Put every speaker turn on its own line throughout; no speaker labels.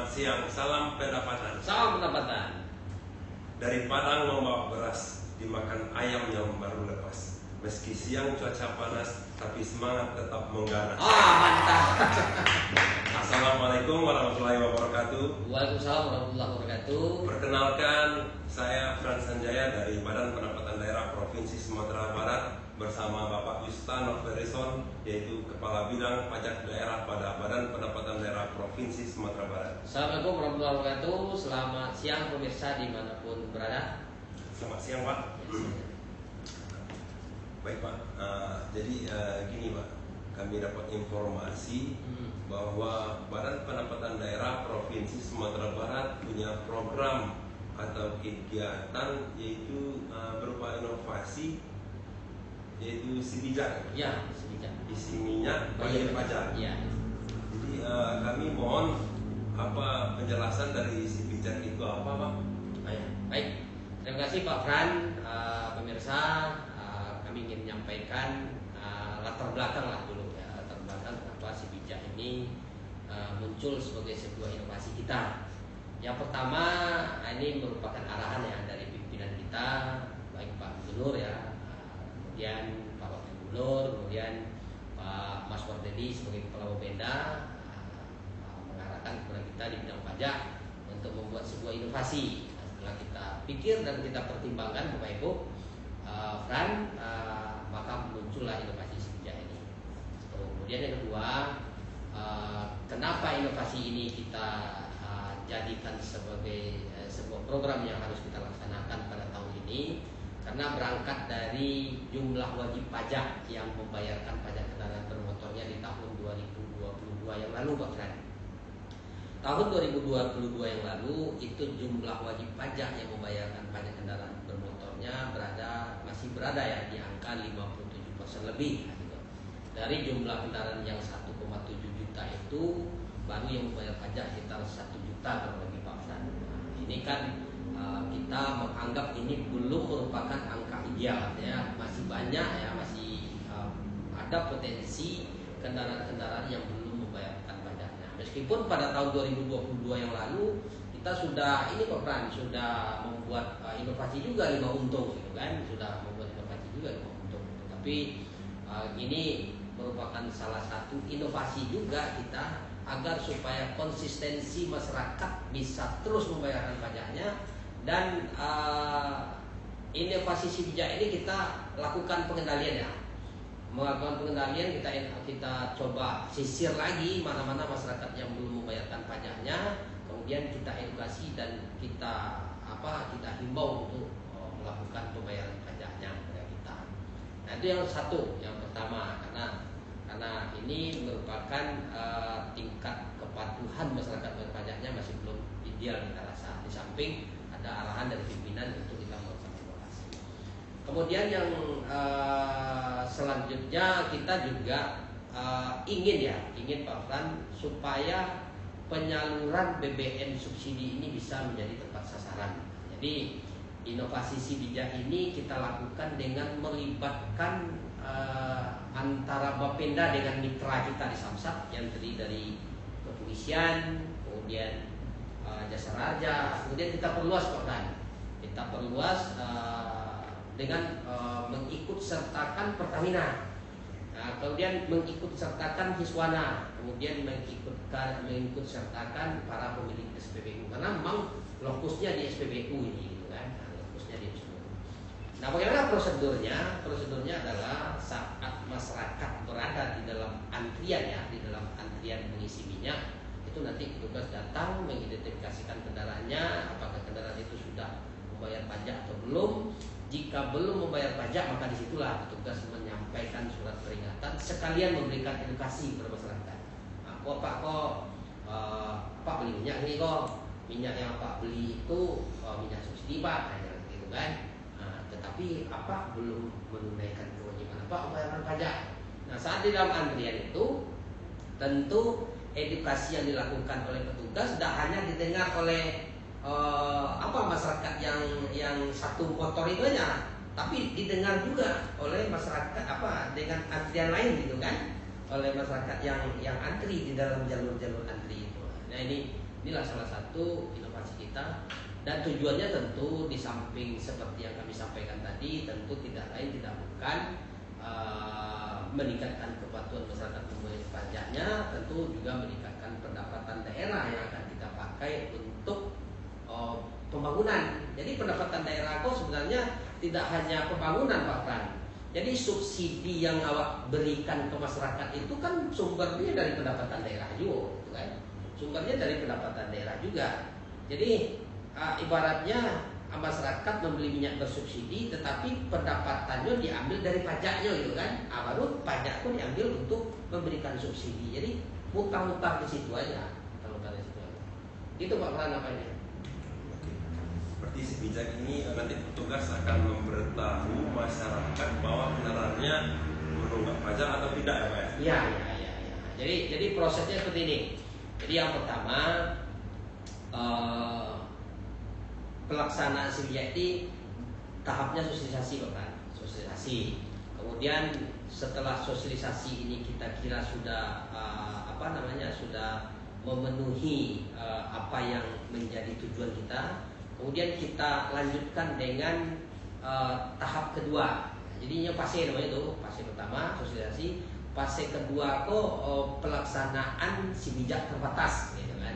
siang, salam pendapatan.
Salam pendapatan.
Dari Padang membawa beras, dimakan ayam yang baru lepas. Meski siang cuaca panas, tapi semangat tetap mengganas.
Mantap.
Assalamualaikum warahmatullahi wabarakatuh.
Waalaikumsalam warahmatullahi wabarakatuh.
Perkenalkan, saya Frans Sanjaya dari Badan Pendapatan Daerah Provinsi Sumatera Barat bersama Bapak Yusta Noverison, yaitu Kepala Bidang Pajak Daerah pada Badan Pendapatan Daerah Provinsi Sumatera Barat.
Assalamualaikum warahmatullahi wabarakatuh. Selamat siang pemirsa dimanapun berada.
Selamat siang, Pak. Baik, Pak. Gini, Pak, kami dapat informasi bahwa Badan Pendapatan Daerah Provinsi Sumatera Barat punya program atau kegiatan yaitu berupa inovasi, yaitu si bijak.
Ya, si bijak.
Isi minyak bayar pajak.
Ya.
Jadi kami mohon apa penjelasan dari si bijak itu apa, Pak?
Baik. Terima kasih Pak Fran. Pemirsa, kami ingin menyampaikan latar belakang lah dulu ya, latar belakang kenapa si bijak ini muncul sebagai sebuah inovasi kita. Yang pertama, ini merupakan arahan ya dari pimpinan kita, baik Pak Gubernur ya, kemudian Pak Wakil Gubernur, kemudian Pak Mas Wardedi sebagai Kepala Bapenda mengarahkan kepada kita di bidang pajak untuk membuat sebuah inovasi. Setelah kita pikir dan kita pertimbangkan Bapak Ibu, Fran, maka muncullah inovasi si bijak ini. Kemudian yang kedua, kenapa inovasi ini kita jadikan sebagai sebuah program yang harus kita laksanakan pada tahun ini? Karena berangkat dari jumlah wajib pajak yang membayarkan pajak kendaraan bermotornya di tahun 2022 yang lalu, Pak Fran. Tahun 2022 yang lalu itu jumlah wajib pajak yang membayarkan pajak kendaraan bermotornya masih berada ya di angka 57% lebih. Gitu. Dari jumlah kendaraan yang 1,7 juta itu baru yang membayar pajak sekitar 1 juta kalau bagi Pak Fran. Ini kan kita menganggap ini belum merupakan angka ideal ya, masih banyak ya, masih ada potensi kendaraan-kendaraan yang belum membayarkan pajaknya. Meskipun pada tahun 2022 yang lalu kita sudah Pak Fran sudah membuat inovasi juga 5 untung gitu kan, sudah membuat inovasi juga 5 untung. Tapi ini merupakan salah satu inovasi juga kita agar supaya konsistensi masyarakat bisa terus membayarkan pajaknya. Dan inovasi si bijak ini kita lakukan pengendalian ya. Melakukan pengendalian, kita coba sisir lagi mana-mana masyarakat yang belum membayarkan pajaknya. Kemudian kita edukasi dan kita himbau untuk melakukan pembayaran pajaknya kepada kita. Nah, itu yang satu, yang pertama, karena ini merupakan tingkat kepatuhan masyarakat bayar pajaknya masih belum ideal kita rasa. Di samping ada arahan dari pimpinan untuk kita melakukan evaluasi. Kemudian yang selanjutnya kita juga ingin Pak Fran supaya penyaluran BBM subsidi ini bisa menjadi tepat sasaran. Jadi inovasi si bijak ini kita lakukan dengan melibatkan antara Bapenda dengan mitra kita di Samsat yang terdiri dari kepolisian, kemudian jasa raja, kemudian kita perluas Pak Fran. Kita perluas dengan mengikut sertakan Pertamina, kemudian mengikut sertakan Hiswana, kemudian mengikut sertakan para pemilik SPBU, karena memang lokusnya di SPBU ini gitu kan, lokusnya di SPBU. Nah, bagaimana prosedurnya? Prosedurnya adalah saat masyarakat berada di dalam antrian ya, di dalam antrian mengisi minyak, itu nanti petugas datang mengidentifikasikan kendaraannya, apakah kendaraan itu sudah membayar pajak atau belum. Jika belum membayar pajak, maka disitulah petugas menyampaikan surat peringatan sekalian memberikan edukasi kepada masyarakat. Pak beli minyak ini kok, minyak yang Pak beli itu minyak subsidi Pak, gitu kan. Tetapi belum menunaikan kewajiban pembayaran pajak. Nah, saat di dalam antrian itu tentu edukasi yang dilakukan oleh petugas tidak hanya didengar oleh masyarakat yang satu motor itu aja, tapi didengar juga oleh masyarakat dengan antrian lain gitu kan, oleh masyarakat yang antri di dalam jalur-jalur antri itu. Nah, ini Inilah salah satu inovasi kita, dan tujuannya tentu di samping seperti yang kami sampaikan tadi, tentu tidak lain tidak bukan meningkatkan kepatuhan masyarakat membayar pajaknya, tentu juga meningkatkan pendapatan daerah yang akan kita pakai untuk pembangunan. Jadi pendapatan daerah kok sebenarnya tidak hanya pembangunan Pak Pran. Jadi subsidi yang awak berikan ke masyarakat itu kan sumbernya dari pendapatan daerah juga, gitu kan? Sumbernya dari pendapatan daerah juga. Jadi ibaratnya masyarakat membeli minyak bersubsidi, tetapi pendapatannya diambil dari pajaknya, gitu kan? Baru pajak pun diambil untuk memberikan subsidi. Jadi mutar-mutar di situ aja, mutar-mutar di situ aja. Itu Pak Pran apanya?
Seperti sebijak ini nanti petugas akan memberitahu masyarakat bahwa kendaraannya menunggak pajak atau tidak ya Pak ya?
Iya. Jadi prosesnya seperti ini. Jadi yang pertama pelaksanaan sebijak ini tahapnya sosialisasi Bapak, sosialisasi. Kemudian setelah sosialisasi ini kita kira sudah sudah memenuhi apa yang menjadi tujuan kita. Kemudian kita lanjutkan dengan tahap kedua. Jadinya fase namanya itu, fase pertama sosialisasi, fase kedua pelaksanaan sebijak terbatas, gitu kan.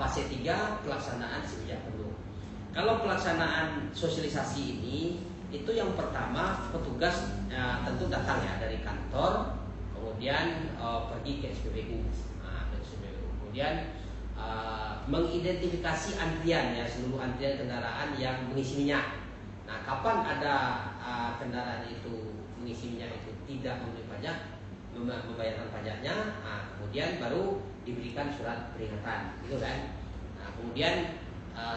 Fase 3 pelaksanaan sebijak penuh. Kalau pelaksanaan sosialisasi ini, itu yang pertama petugas tentu datang ya dari kantor, kemudian pergi ke SPBU, kemudian mengidentifikasi antrian ya, seluruh antrian kendaraan yang mengisi minyak. Nah, kapan ada kendaraan itu mengisi minyak itu tidak memberi pajak, membayarkan pajaknya, kemudian baru diberikan surat peringatan, gitu kan. Nah, kemudian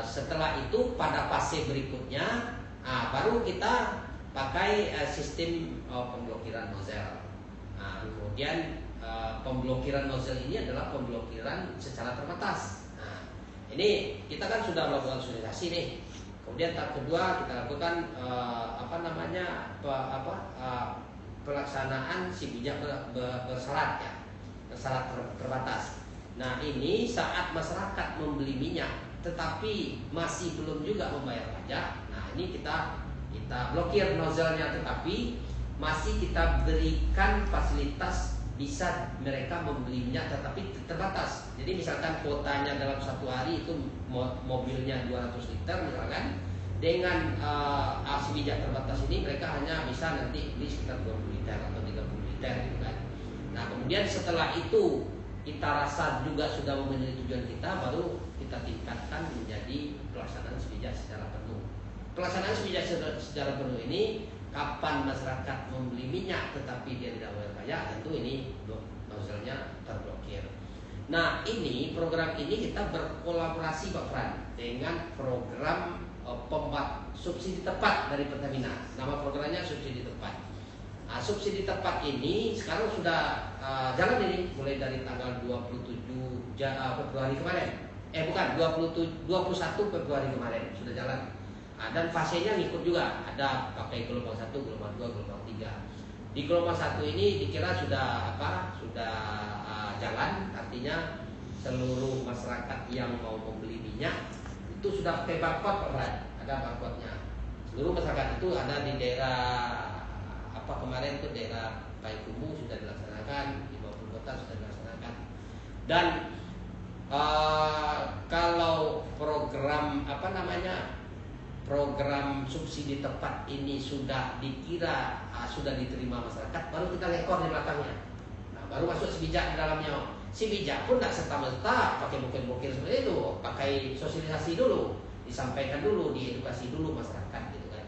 setelah itu pada fase berikutnya, baru kita pakai sistem pemblokiran nozzle. Kemudian pemblokiran nozzle ini adalah pemblokiran secara terbatas. Nah, ini kita kan sudah melakukan sosialisasi nih. Kemudian tahap kedua kita lakukan pelaksanaan sebijak bersyarat ya, bersyarat terbatas. Nah, ini saat masyarakat membeli minyak tetapi masih belum juga membayar pajak. Nah, ini kita blokir nozzle-nya, tetapi masih kita berikan fasilitas bisa mereka membeli minyak tetapi terbatas. Jadi misalkan kuotanya dalam satu hari itu mobilnya 200 liter misalkan, dengan sebijak terbatas ini mereka hanya bisa nanti beli sekitar 20 liter atau 30 liter gitu kan. Nah, kemudian setelah itu kita rasa juga sudah memenuhi tujuan kita, baru kita tingkatkan menjadi pelaksanaan sebijak secara penuh. Pelaksanaan sebijak secara penuh ini kapan masyarakat membeli minyak tetapi dia tidak bayar pajak, tentu ini nozzle-nya terblokir. Nah, ini program ini kita berkolaborasi Pak Fran dengan program subsidi tepat dari Pertamina. Nama programnya subsidi tepat. Subsidi tepat ini sekarang sudah jalan ini mulai dari tanggal 27 Februari kemarin. 21 Februari kemarin sudah jalan. Dan fasenya ngikut juga, ada pakai gelombang 1, gelombang 2, gelombang 3. Di gelombang 1 ini dikira sudah jalan, artinya seluruh masyarakat yang mau membeli minyak itu sudah pakai barcode Pak Fran, ada barcode-nya. Seluruh masyarakat itu ada di daerah kemarin itu daerah Payakumbuh sudah dilaksanakan, di Bawah Kota sudah dilaksanakan. Dan kalau program program subsidi tepat ini sudah dikira sudah diterima masyarakat, baru kita rekor di belakangnya. Nah, baru masuk sebijak di dalamnya. Sebijak pun tidak serta-merta pakai bukir-bukir seperti itu, pakai sosialisasi dulu, disampaikan dulu, diedukasi dulu masyarakat gitu kan.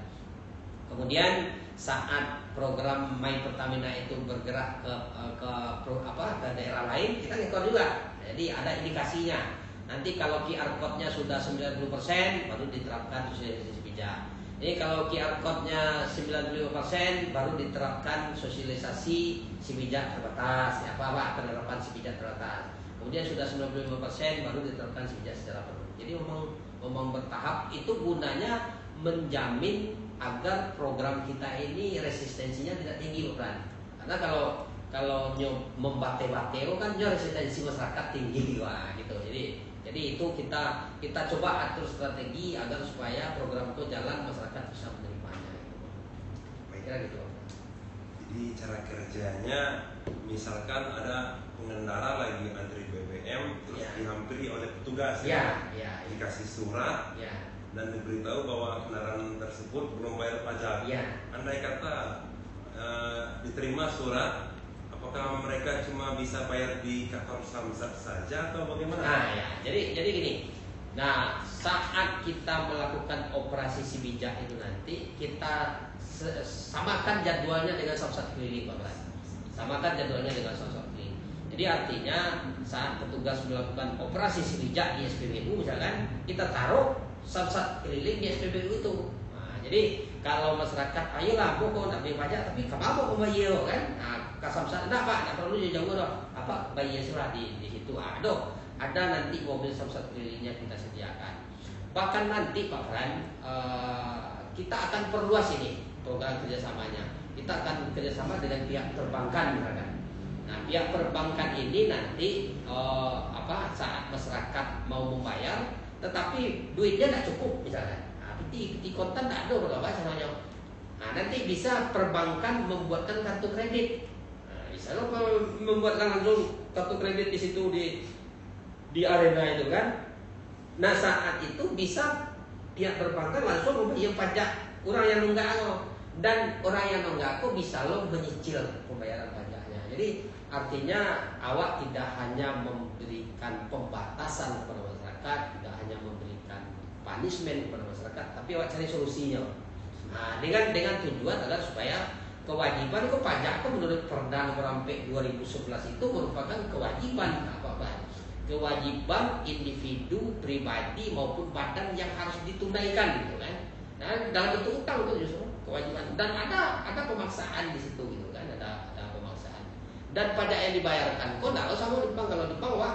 Kemudian saat program My Pertamina itu bergerak ke daerah lain, kita rekor juga. Jadi ada indikasinya. Nanti kalau QR code-nya sudah 90% baru diterapkan sosialisasi sebijak. Ini kalau QR code-nya 95% baru diterapkan sosialisasi sebijak terbatas. Penerapan sebijak terbatas. Kemudian sudah 95% baru diterapkan sebijak secara penuh. Jadi memang bertahap, itu gunanya menjamin agar program kita ini resistensinya tidak tinggi, Pak. Karena kalau membate-bate kan resistensi masyarakat tinggi, wah gitu. Jadi itu kita coba atur strategi agar supaya program itu jalan, masyarakat bisa menerimanya. Kira gitu.
Jadi cara kerjanya, misalkan ada pengendara lagi antri BBM terus dihampiri oleh petugas, dikasih surat, dan diberitahu bahwa kendaraan tersebut belum bayar pajak. Andai kata diterima surat, apakah mereka cuma bisa bayar di kantor Samsat saja atau bagaimana?
Jadi gini. Nah, saat kita melakukan operasi si bijak itu nanti kita samakan jadwalnya dengan Samsat keliling, Pak Bran. Samakan jadwalnya dengan Samsat keliling. Jadi artinya saat petugas melakukan operasi si bijak di SPBU misalkan, kita taruh Samsat keliling di SPBU itu. Nah, jadi kalau masyarakat, ayolah pokok nak bayar pajak tapi kamu mau bayar kan? Ke Samsat enggak Pak, enggak perlu jauh-jauh dah. Apa bayar surat di situ ada nanti mobil Samsat kelilingnya kita sediakan. Bahkan nanti Pak Fran, kita akan perluas ini program kerjasamanya. Kita akan kerjasama dengan pihak perbankan misalkan. Nah, pihak perbankan ini nanti saat masyarakat mau membayar, tetapi duitnya tidak cukup misalkan. Di kontan tidak ada berapa caranya. Nah, nanti bisa perbankan membuatkan kartu kredit. Nah, bisa lo membuatkan langsung kartu kredit di situ di arena itu kan. Nah, saat itu bisa pihak perbankan langsung membayar pajak orang yang nunggak dan orang yang nunggak bisa lo menyicil pembayaran pajaknya. Jadi artinya awak tidak hanya memberikan pembatasan kepada masyarakat, tidak hanya memberikan punishment kepada masyarakat, tapi awak cari solusinya. Nah, dengan tujuan adalah supaya kewajiban itu pajak itu menurut Perda Nomor 2011 itu merupakan kewajiban kewajiban individu, pribadi maupun badan yang harus ditunaikan gitu kan. Nah, dalam bentuk utang itu justru kewajiban dan ada pemaksaan di situ gitu kan, ada pemaksaan. Dan pajak yang dibayarkan kok enggak sama di bank. Kalau di bank wah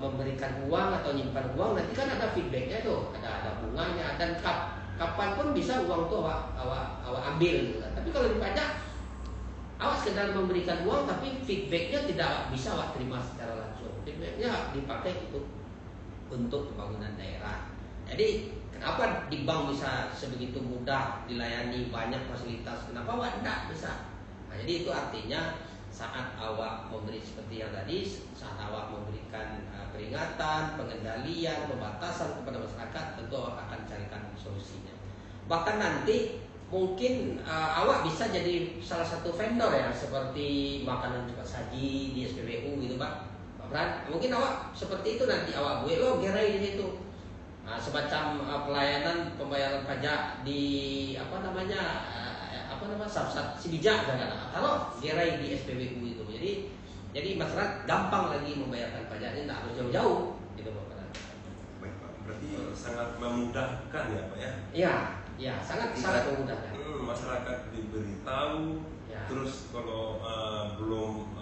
memberikan uang atau nyimpan uang nanti kan ada feedbacknya tuh, ada bunganya dan kapan pun bisa uang tuh awak ambil gitu kan. Tapi kalau di pajak awak sekedar memberikan uang tapi feedbacknya tidak bisa awak terima secara langsung. Feedbacknya dipakai untuk pembangunan daerah. Jadi kenapa di bank bisa sebegitu mudah dilayani banyak fasilitas, kenapa awak tidak bisa? Nah, jadi itu artinya saat awak memberi seperti yang tadi, saat awak memberikan peringatan, pengendalian, pembatasan kepada masyarakat, tentu awak akan carikan solusinya. Bahkan nanti mungkin awak bisa jadi salah satu vendor ya, seperti makanan cepat saji di SPBU gitu Pak Bran. Mungkin awak seperti itu nanti awak buat lo gerai di situ. Semacam pelayanan pembayaran pajak di Samsat si bijak kan. Kalau gerai di SPBU itu. Jadi masyarakat gampang lagi membayarkan pajaknya, tidak harus jauh-jauh gitu Pak Bran.
Baik Pak, berarti sangat memudahkan ya Pak ya?
Iya, sangat memudahkan.
Masyarakat diberitahu, terus kalau belum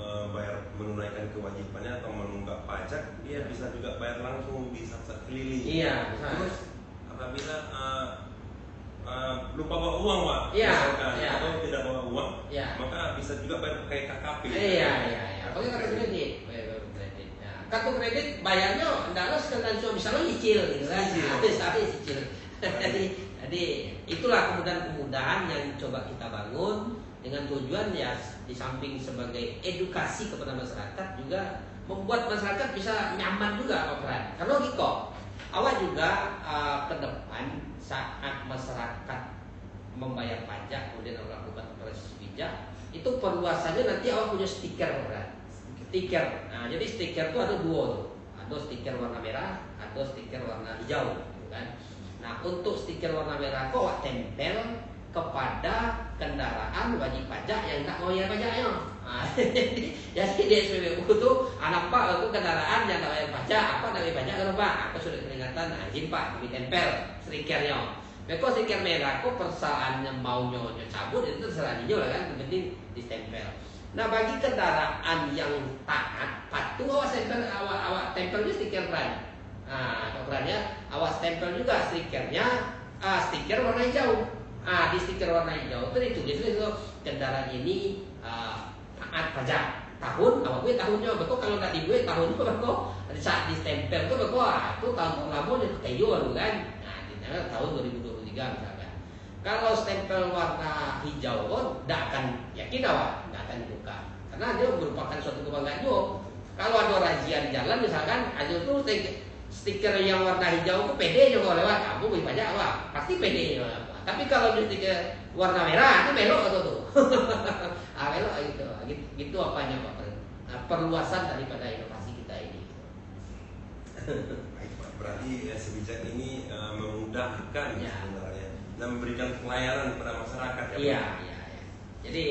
menunaikan kewajibannya atau menunggak pajak, dia bisa juga bayar langsung di Samsat keliling.
Iya, bisa.
Terus apabila lupa bawa uang Pak, atau tidak bawa uang, maka bisa juga bayar pakai KKP.
Iya. Pakai kartu kredit. Kartu kredit bayarnya tidak sekedar cuma bisa lo nyicil gitu kan. Tapi cicil. Jadi itulah kemudahan yang coba kita bangun dengan tujuan ya di samping sebagai edukasi kepada masyarakat juga membuat masyarakat bisa nyaman juga Pak Fran. Karena kok awak juga ke depan saat masyarakat membayar pajak kemudian melakukan operasi bijak itu perluasannya nanti awak punya stiker Pak Fran. Stiker. Nah, jadi stiker itu ada dua tuh. Ada stiker warna merah, ada stiker warna hijau gitu kan. Nah, untuk stiker warna merah kok awak tempel kepada kendaraan wajib pajak yang tak mau bayar pajaknya. Jadi di SPBU itu anak Pak itu kendaraan yang tak bayar pajak, apa tak bayar pajak kalau Pak? Aku sudah peringatan, izin Pak, kami tempel stikernya. Mereka stiker merah kok persoalannya maunya cabut itu terserah dia lah kan, yang penting ditempel. Nah, bagi kendaraan yang taat patuh awak tempelnya stiker brand. Nah, kebetulannya awas tempel juga stikernya, stiker warna hijau. Di stiker warna hijau itu ditulis kendaraan ini taat pajak tahun, apa gue tahunnya betul, kalau nggak di gue tahunnya betul, saat ditempel tuh betul, itu tahun lama itu kayu kan, nah ditempel tahun 2023 misalkan. Kalau stempel warna hijau pun tidak akan yakin awak, tidak akan dibuka, karena dia merupakan suatu kebanggaan juga. Kalau ada razia di jalan misalkan, ada tuh stiker yang warna hijau itu PD juga lewat, kamu beli pajak awak, pasti PD. Tapi kalau di stiker warna merah itu belok atau tuh, belok gitu apanya Pak? Perluasan daripada inovasi kita ini.
Baik Pak, berarti sebijak ini memudahkan
Ya.
sebenarnya dan memberikan pelayanan kepada masyarakat ya Pak?
Iya. Jadi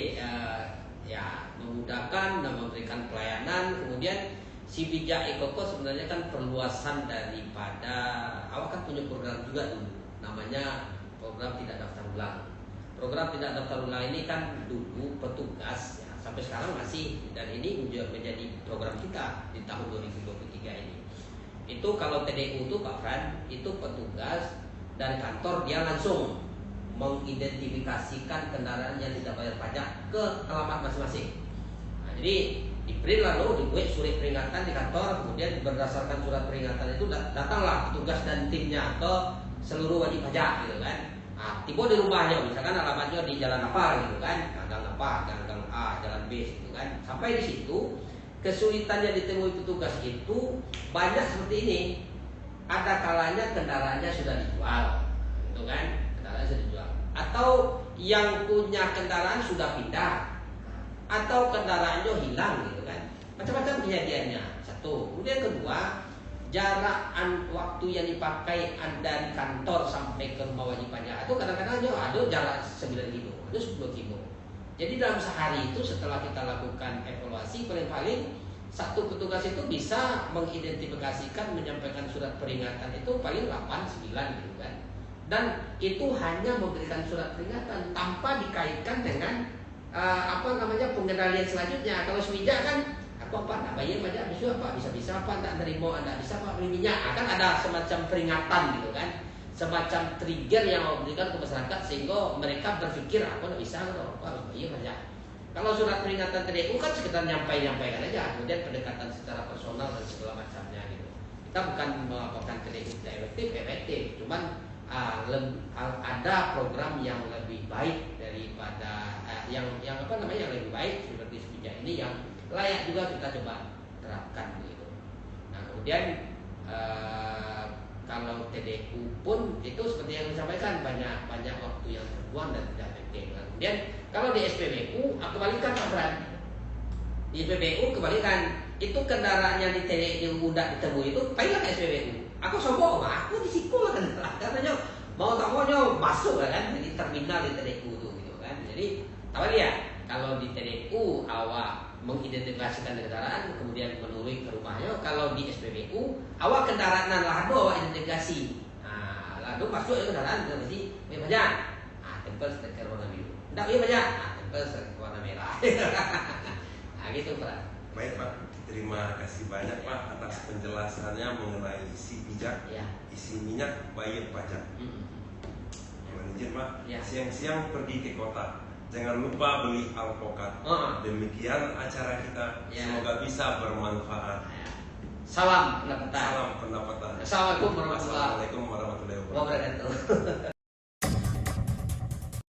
ya memudahkan dan memberikan pelayanan. Kemudian si bijak ekoko sebenarnya kan perluasan daripada awak kan punya program juga dulu, namanya program tidak daftar ulang. Program tidak daftar ulang ini kan dulu petugas ya, sampai sekarang masih, dan ini menjadi program kita di tahun 2023 ini. Itu kalau TDU itu Pak Fran, itu petugas dari kantor dia langsung mengidentifikasikan kendaraan yang tidak bayar pajak ke alamat masing-masing. Nah, jadi di print lalu dibuat surat peringatan di kantor, kemudian berdasarkan surat peringatan itu datanglah petugas dan timnya ke seluruh wajib pajak gitu kan. Nah, tiba di rumahnya, misalkan alamatnya di jalan apa gitu kan, gang apa, gang A, jalan B gitu kan. Sampai di situ kesulitan yang ditemui petugas itu banyak seperti ini. Ada kalanya kendaraannya sudah dijual, gitu kan? Kendaraan sudah dijual. Atau yang punya kendaraan sudah pindah, atau kendaraannya hilang gitu kan. Macam-macam kejadiannya. Satu. Kemudian kedua, jarak waktu yang dipakai dari kantor sampai ke rumah wajib pajak itu kadang-kadang ada jarak 9 kilo, ada 10 kilo. Jadi dalam sehari itu setelah kita lakukan evaluasi, paling-paling satu petugas itu bisa mengidentifikasikan, menyampaikan surat peringatan itu paling 8-9 gitu kan. Dan itu hanya memberikan surat peringatan tanpa dikaitkan dengan pengendalian selanjutnya. Kalau sebijak kan aku apa tak bayar pajak bisa apa tak nerima, anda bisa apa beli minyak, akan ada semacam peringatan gitu kan, semacam trigger yang memberikan ke masyarakat sehingga mereka berpikir aku tak bisa, aku harus bayar pajak. Kalau surat peringatan TDU kan sekitar nyampaikan aja, kemudian pendekatan secara personal dan segala macamnya gitu. Kita bukan melaporkan TDU tidak efektif, cuman ada program yang lebih baik daripada yang lebih baik seperti sebijak ini yang layak juga kita coba terapkan begitu. Nah kemudian kalau TDU pun itu seperti yang disampaikan banyak waktu yang terbuang dan tidak efektif. Nah, kemudian kalau di SPBU kebalikan Pak Fran. Di SPBU kebalikan, itu kendaraan yang di TDU mudah ditemui itu pilih ke SPBU. Aku sombong, aku di situ lah katanya mau tak maunya masuk kan di terminal di TDU itu gitu kan. Jadi tahu dia kalau di TDU awak mengidentifikasikan kendaraan kemudian menurut ke rumahnya, kalau di SPBU awak kendaraan lalu awak identifikasi. Nah, lalu masuk ke kendaraan mesti pajak. Tempel stiker warna biru. Tidak punya pajak. Tempel stiker warna merah. Nah, gitu Pak.
Baik Pak, terima kasih banyak Pak atas penjelasannya mengenai isi bijak, isi minyak bayar pajak. Mohon izin Pak, siang-siang pergi ke kota, jangan lupa beli alpukat. Demikian acara kita, semoga bisa bermanfaat.
Salam pendapatan.
Salam pendapatan.
Assalamualaikum warahmatullahi
Assalamualaikum warahmatullahi wabarakatuh.
wabarakatuh.